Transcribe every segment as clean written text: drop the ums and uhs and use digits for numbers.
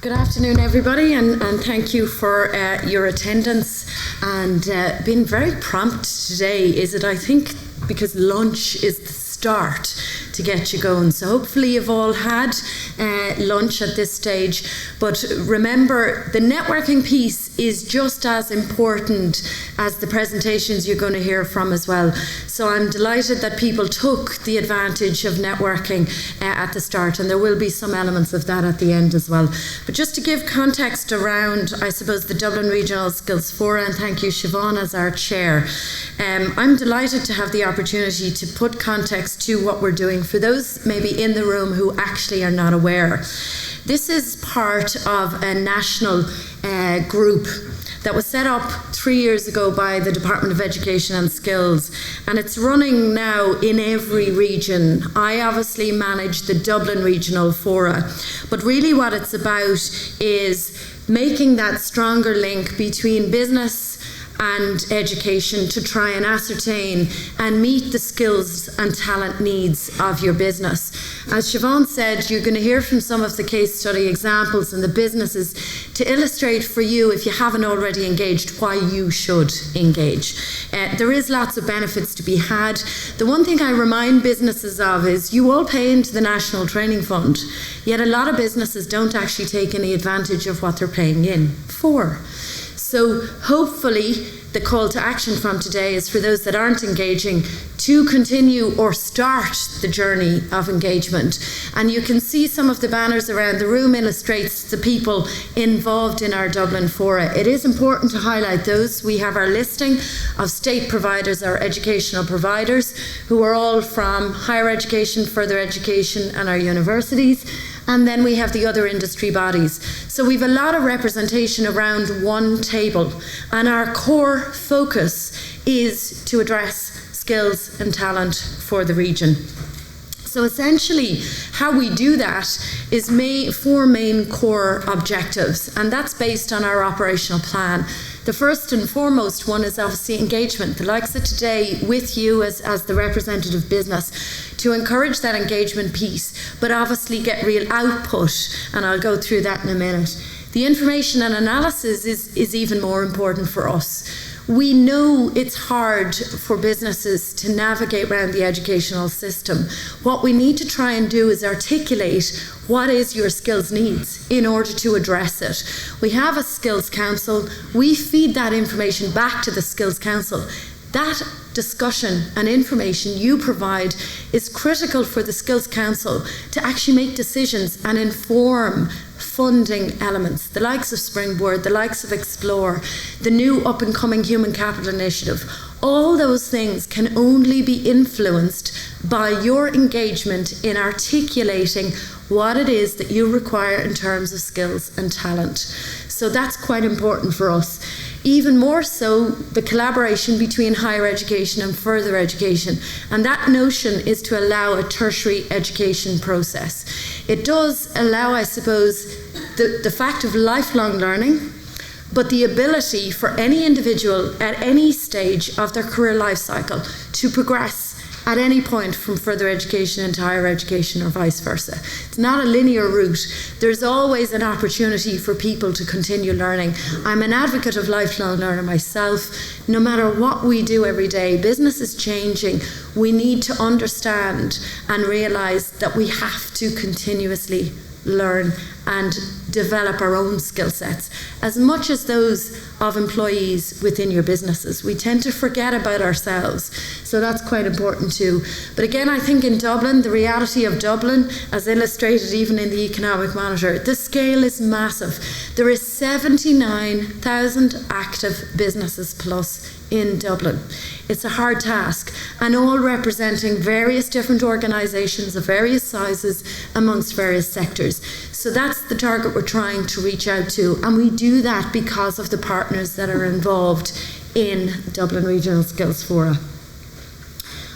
Good afternoon, everybody, and thank you for your attendance and being very prompt today. Is it, I think, because lunch is the start to get you going. So hopefully you've all had lunch at this stage. But remember, the networking piece is just as important as the presentations you're going to hear from as well. So I'm delighted that people took the advantage of networking at the start, and there will be some elements of that at the end as well. But just to give context around, I suppose, the Dublin Regional Skills Forum, and thank you, Siobhan, as our chair. I'm delighted to have the opportunity to put context to what we're doing for those maybe in the room who actually are not aware. This is part of a national group that was set up 3 years ago by the Department of Education and Skills, and it's running now in every region. I obviously manage the Dublin Regional Fora, but really what it's about is making that stronger link between business and education to try and ascertain and meet the skills and talent needs of your business. As Siobhan said, you're going to hear from some of the case study examples and the businesses to illustrate for you, if you haven't already engaged, why you should engage. There is lots of benefits to be had. The one thing I remind businesses of is you all pay into the National Training Fund, yet a lot of businesses don't actually take any advantage of what they're paying in for. So hopefully the call to action from today is for those that aren't engaging to continue or start the journey of engagement. And you can see some of the banners around the room illustrates the people involved in our Dublin Fora. It is important to highlight those. We have our listing of state providers, our educational providers, who are all from higher education, further education, and our universities. And then we have the other industry bodies. So we've a lot of representation around one table, and our core focus is to address skills and talent for the region. So essentially, how we do that is four main core objectives, and that's based on our operational plan. The first and foremost one is obviously engagement, the likes of today with you as the representative business, to encourage that engagement piece, but obviously get real output, and I'll go through that in a minute. The information and analysis is even more important for us. We know it's hard for businesses to navigate around the educational system. What we need to try and do is articulate what is your skills needs in order to address it. We have a skills council. We feed that information back to the skills council. That discussion and information you provide is critical for the skills council to actually make decisions and inform funding elements, the likes of Springboard, the likes of Explore, the new up-and-coming Human Capital Initiative. All those things can only be influenced by your engagement in articulating what it is that you require in terms of skills and talent. So that's quite important for us. Even more so, the collaboration between higher education and further education. And that notion is to allow a tertiary education process. It does allow, I suppose, the fact of lifelong learning, but the ability for any individual at any stage of their career life cycle to progress at any point from further education into higher education or vice versa. It's not a linear route. There's always an opportunity for people to continue learning. I'm an advocate of lifelong learning myself. No matter what we do every day, business is changing. We need to understand and realise that we have to continuously learn and develop our own skill sets as much as those of employees within your businesses. We tend to forget about ourselves, so that's quite important too. But again, I think in Dublin, the reality of Dublin, as illustrated even in the Economic Monitor, the scale is massive. There is 79,000 active businesses plus in Dublin. It's a hard task, and all representing various different organisations of various sizes amongst various sectors. So that's the target we're trying to reach out to, and we do that because of the partners that are involved in Dublin Regional Skills Fora.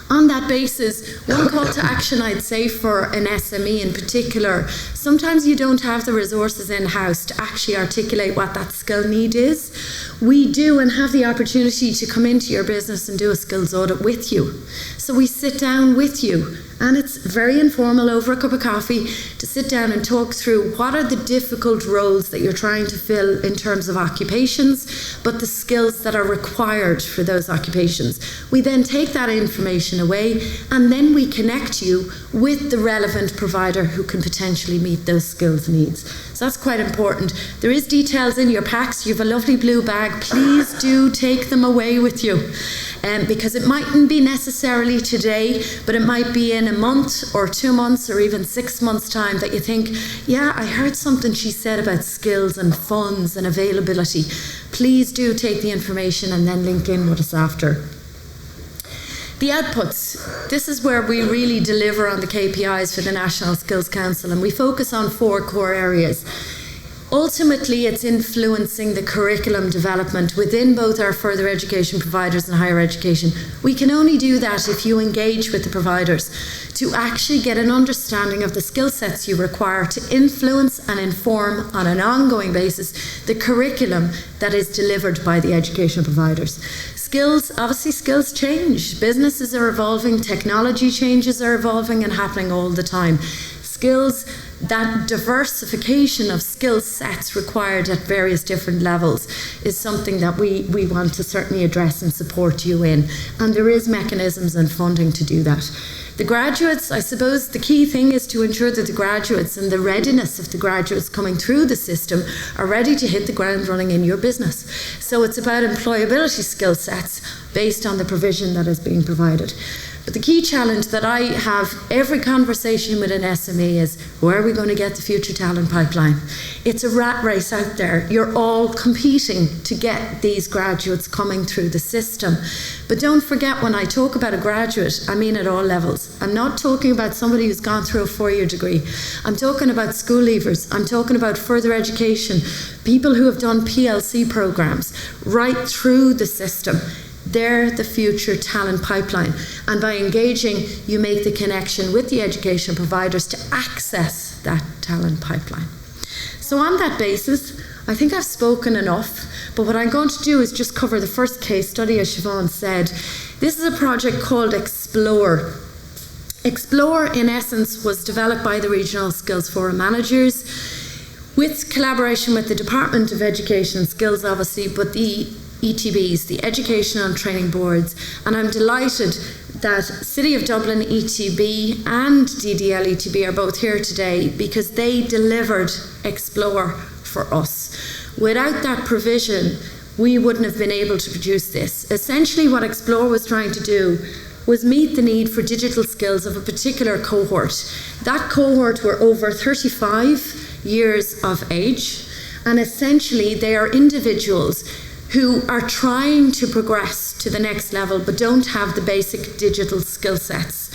On that basis, one call to action I'd say for an SME in particular, sometimes you don't have the resources in-house to actually articulate what that skill need is. We do and have the opportunity to come into your business and do a skills audit with you. So we sit down with you And it's very informal over a cup of coffee to sit down and talk through what are the difficult roles that you're trying to fill in terms of occupations, but the skills that are required for those occupations. We then take that information away and then we connect you with the relevant provider who can potentially meet those skills needs. So that's quite important. There is details in your packs. You have a lovely blue bag. Please do take them away with you. Because it mightn't be necessarily today, but it might be in a month or 2 months or even 6 months' time that you think, yeah, I heard something she said about skills and funds and availability. Please do take the information and then link in with us after. The outputs. This is where we really deliver on the KPIs for the National Skills Council, and we focus on 4 core areas. Ultimately, it's influencing the curriculum development within both our further education providers and higher education. We can only do that if you engage with the providers to actually get an understanding of the skill sets you require to influence and inform on an ongoing basis the curriculum that is delivered by the education providers. Skills, obviously skills change. Businesses are evolving, technology changes are evolving and happening all the time. Skills, that diversification of skill sets required at various different levels is something that we want to certainly address and support you in. And there is mechanisms and funding to do that. The graduates, I suppose the key thing is to ensure that the graduates and the readiness of the graduates coming through the system are ready to hit the ground running in your business. So it's about employability skill sets based on the provision that is being provided. But the key challenge that I have every conversation with an SME is, where are we going to get the future talent pipeline? It's a rat race out there. You're all competing to get these graduates coming through the system. But don't forget, when I talk about a graduate, I mean at all levels. I'm not talking about somebody who's gone through a 4-year degree. I'm talking about school leavers. I'm talking about further education, people who have done PLC programs right through the system. They're the future talent pipeline. And by engaging, you make the connection with the education providers to access that talent pipeline. So on that basis, I think I've spoken enough, but what I'm going to do is just cover the first case study, as Siobhan said. This is a project called Explore. Explore, in essence, was developed by the Regional Skills Forum managers with collaboration with the Department of Education and Skills, obviously, but the ETBs, the Educational and Training Boards, and I'm delighted that City of Dublin ETB and DDL ETB are both here today because they delivered Explore for us. Without that provision, we wouldn't have been able to produce this. Essentially, what Explore was trying to do was meet the need for digital skills of a particular cohort. That cohort were over 35 years of age, and essentially they are individuals who are trying to progress to the next level but don't have the basic digital skill sets.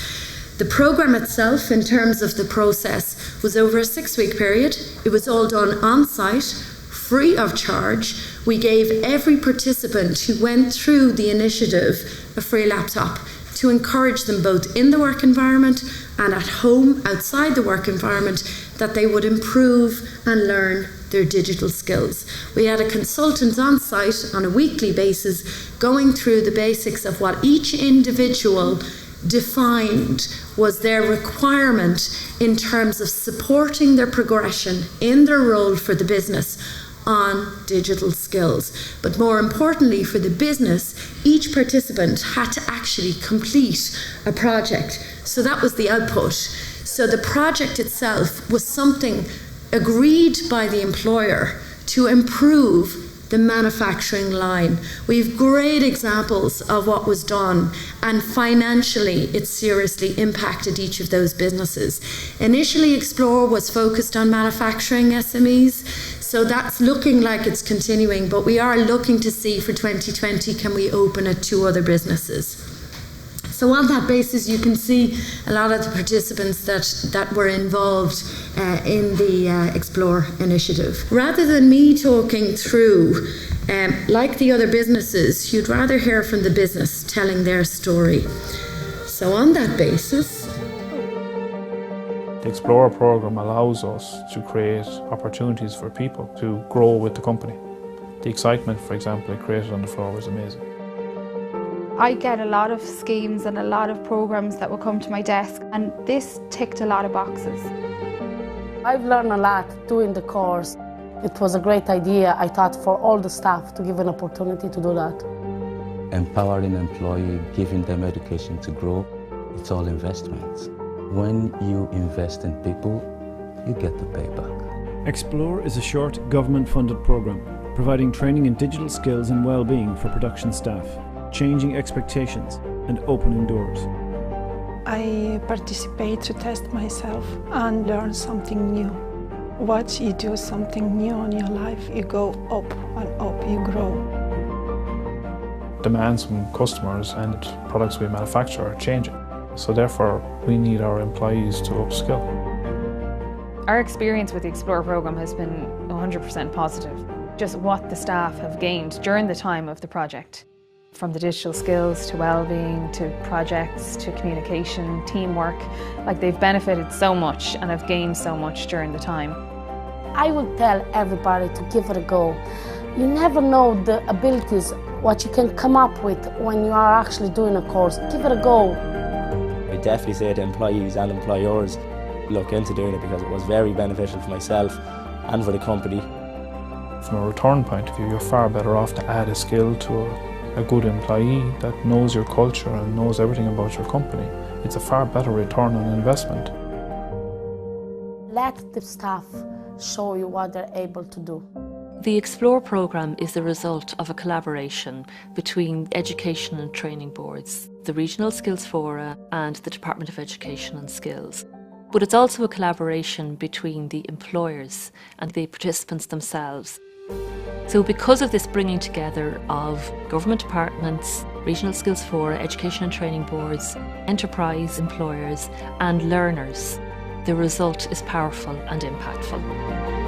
The programme itself, in terms of the process, was over a 6-week period. It was all done on site, free of charge. We gave every participant who went through the initiative a free laptop to encourage them both in the work environment and at home, outside the work environment, that they would improve and learn their digital skills. We had a consultant on site on a weekly basis going through the basics of what each individual defined was their requirement in terms of supporting their progression in their role for the business on digital skills. But more importantly for the business, each participant had to actually complete a project. So that was the output. So the project itself was something agreed by the employer to improve the manufacturing line. We have great examples of what was done, and financially it seriously impacted each of those businesses. Initially, Explore was focused on manufacturing SMEs, so that's looking like it's continuing, but we are looking to see for 2020, can we open it to other businesses? So on that basis, you can see a lot of the participants that were involved in the Explore initiative. Rather than me talking through, like the other businesses, you'd rather hear from the business telling their story. So on that basis, the Explore programme allows us to create opportunities for people to grow with the company. The excitement, for example, it created on the floor was amazing. I get a lot of schemes and a lot of programs that will come to my desk, and this ticked a lot of boxes. I've learned a lot doing the course. It was a great idea, I thought, for all the staff to give an opportunity to do that. Empowering employee, giving them education to grow, it's all investments. When you invest in people, you get the payback. Explore is a short, government-funded programme, providing training in digital skills and well-being for production staff, changing expectations and opening doors. I participate to test myself and learn something new. Once you do something new in your life, you go up and up, you grow. Demands from customers and products we manufacture are changing. So therefore, we need our employees to upskill. Our experience with the Explore programme has been 100% positive. Just what the staff have gained during the time of the project. From the digital skills to well-being, to projects, to communication, teamwork. Like, they've benefited so much and have gained so much during the time. I would tell everybody to give it a go. You never know the abilities, what you can come up with when you are actually doing a course. Give it a go. I definitely say to employees and employers, look into doing it because it was very beneficial for myself and for the company. From a return point of view, you're far better off to add a skill to a good employee that knows your culture and knows everything about your company. It's a far better return on investment. Let the staff show you what they're able to do. The Explore programme is the result of a collaboration between Education and Training Boards, the Regional Skills Fora and the Department of Education and Skills. But it's also a collaboration between the employers and the participants themselves. So because of this bringing together of government departments, Regional Skills Fora, Education and Training Boards, enterprise employers and learners, the result is powerful and impactful.